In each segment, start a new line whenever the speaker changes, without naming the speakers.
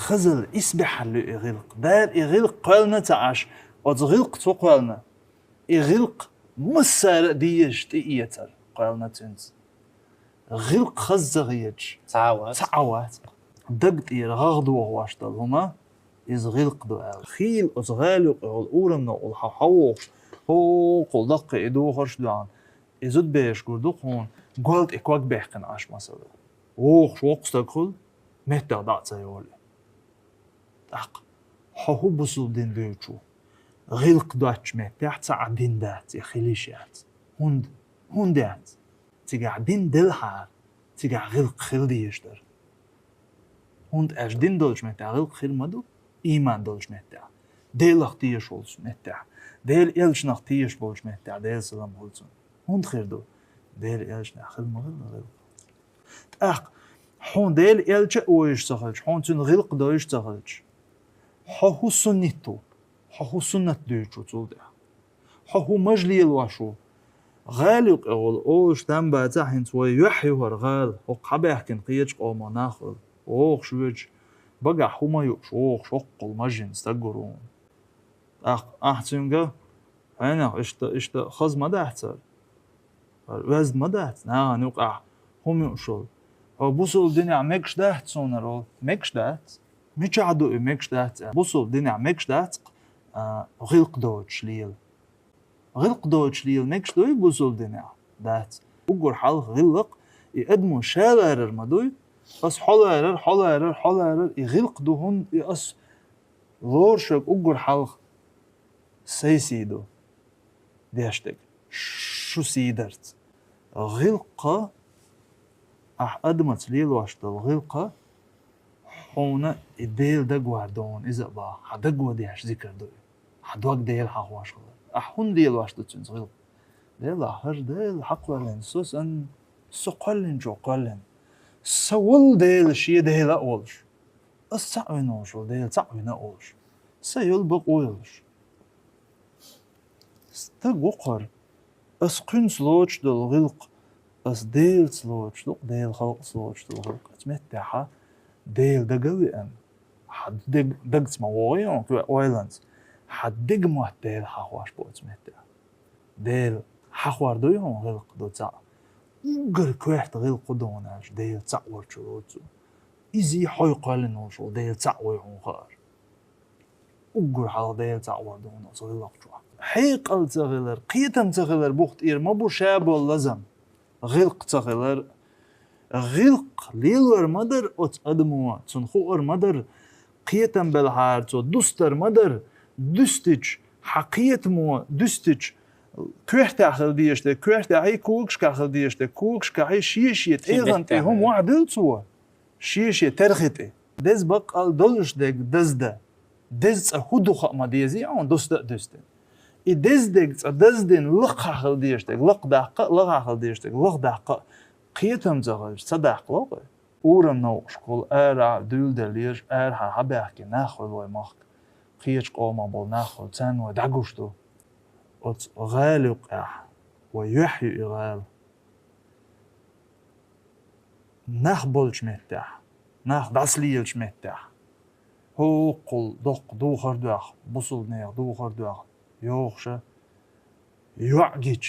خزل إسبح اللي يغلق دار يغلق قالنا تعاش وتغلق تقالنا يغلق مسار ديش تيتر قالنا تنز غلق خزغيج تعوات دقت يرغضوا واشتل هما يزغلق دو خيل أزغالق الأورم نو الحوح هو قل دق إدو خرش دوان يزود بيش قردوق هون قلت إكواك بيحكن عاش مثلا ووخ وقستقل مهتا دعت سيولي أق حهو بصل دين بيوچو غلق دواتش مهتا تسع دين دات يخليشيات هند دات تيجع دين دلحار تيجع غلق خيل ديشتر هند اش دين دولش مهتا غلق خيل مدو إيمان دولش مهتا ديل اختيش بولش مهتا ديل إلش نختيش بولش مهتا ديل سلام بولسون هند خير دو ديل إلش نخيل مغل أق هون ديل إلش اويش تخلش هون تن غلق دويش تخلش حهو سنتو حهو سنت دويشو تولده حهو مجلي الواشو غالق أول أوش تنبع تحين توي يحيو هرغال وقبع يحكن قيج قوما ناخل أوخ شويج بقع هما يوش شقل مجن استقرون أحتنجا أنا إشت خز ما دحتر وزد ما دحت نوقع هم يوشل أو بوصل الدنيا مكش دحت سونرول مكش دحت مش عدو مكش دحت بوصل الدنيا مكش دحت غلق دوتش ليل غلق دوتش ليل مكش دوي بوصل دنيا دحت وقر حال غلق يقدموا شالر مدوي بس حلر يغلق دوهن يقص لورشك وقر حال سيسيدو ديشتك شو سيدرت غلقة أدمت ليل واشتل غلقة حونا الديل دقوار دون إذا با حدقوا ديش ذكر دوي حدوك ديل حق واشتل أحون ديل واشتل تنز غلق ديل أحر ديل حق ولين سوس أن سقلن جو قلن سول ديل شي ديل أولش السعوين وشو ديل سعوين أولش سيلبق أولش استقوقر اسقن سلوش دل غلق اس ديل سلوش دل ديل خلق سلوش دل غلق اتمتحا ديل دقوي ان حد دق تسمى وغيون كوي اويلانز حد دق موه ديل حخواش بو اتمتحا ديل حخوار دويون غلق دو تسع وقر كويحت غلق دوناش ديل تسع ورشلوتو إزي حوي قالن وشو ديل تسع ويحون خار وقر حال ديل تسع وردون وصل غلق جوح حيقل تغلر قيتم تغلر بوخت إير مبو شاب واللزم غلق تغلر غلق ليلور مدر أت أدموا تنخور مدر قيتم بالحار تو دستر مدر دستج حقيت مو دستج كوحت أخل ديشته كوحت هاي كوكش كأخل ديشته كوكش كهاي شيشيت إيغنتي هم وعدل تو شيشي ترختي دز بقال دولش دك دزده دز هدو خما ديزي عن دست دزدين لق أخل ديشتك لق أخل ديشتك لق دقة قيتم زغلش صدق لقى أورم نوش كل أرع دول دليش أرع حبيحكي ناخل ومخ قيش قوما بول ناخل تن ودعوشتو أت غالق ويحيي غال ناخ بولش متاح ناخ داسليلش متاح هو قل دق دوخر دوخ بصل نير دوخر دوخ يوخش يعجج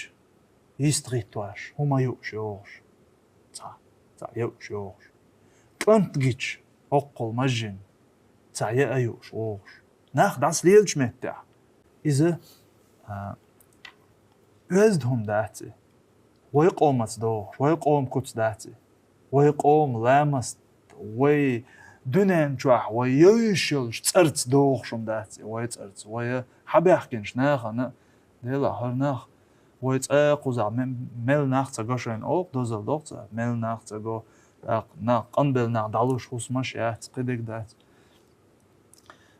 يستغيتواش هما يوش يوخش تا يوش يوخش كنت جيج أقل مجن تا يوش يوخش ناخ داسليلش متاح إذا وزدهم داتي ويقومت دوخ ويقوم كوت داتي ويقوم لامست وي دونين جوح ويشلش ترت دوخ شم داتي ويترت وي حبيحكنش ناخ أنا ديلا هر ناخ ويتأق وزع مل ناخ تقاشين أوق دوزل دوخت مل ناخ تقو ناخ قنبل ناخ دالوش خوص ماشيات قدك دات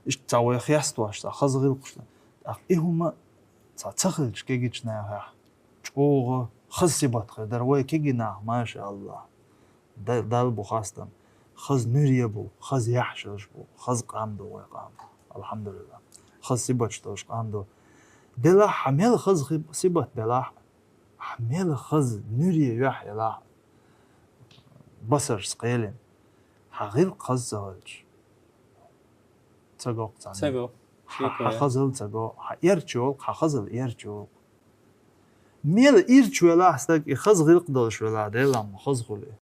إيش تاوي خياستواش تا خزغيل قشتا إيه هما تخلش كيجيش ناخ جوغ خزي بطخ دروي كيجي ناخ ما شاء الله دال بو خاستم خز نريه بو خز يحشش بو خز قام دو ويقام الحمد لله خز سيبتش توش قام دو دلا حمل خز سيبت دلا حمل خز نريه يحيى لا بصر سقيلين حغيل خز زوج تجوق
تجو
حخزل تجو يرجول حخزل يرجول ميل إيرجولا حسك يخز غير قدر شولا ده لام خز غلي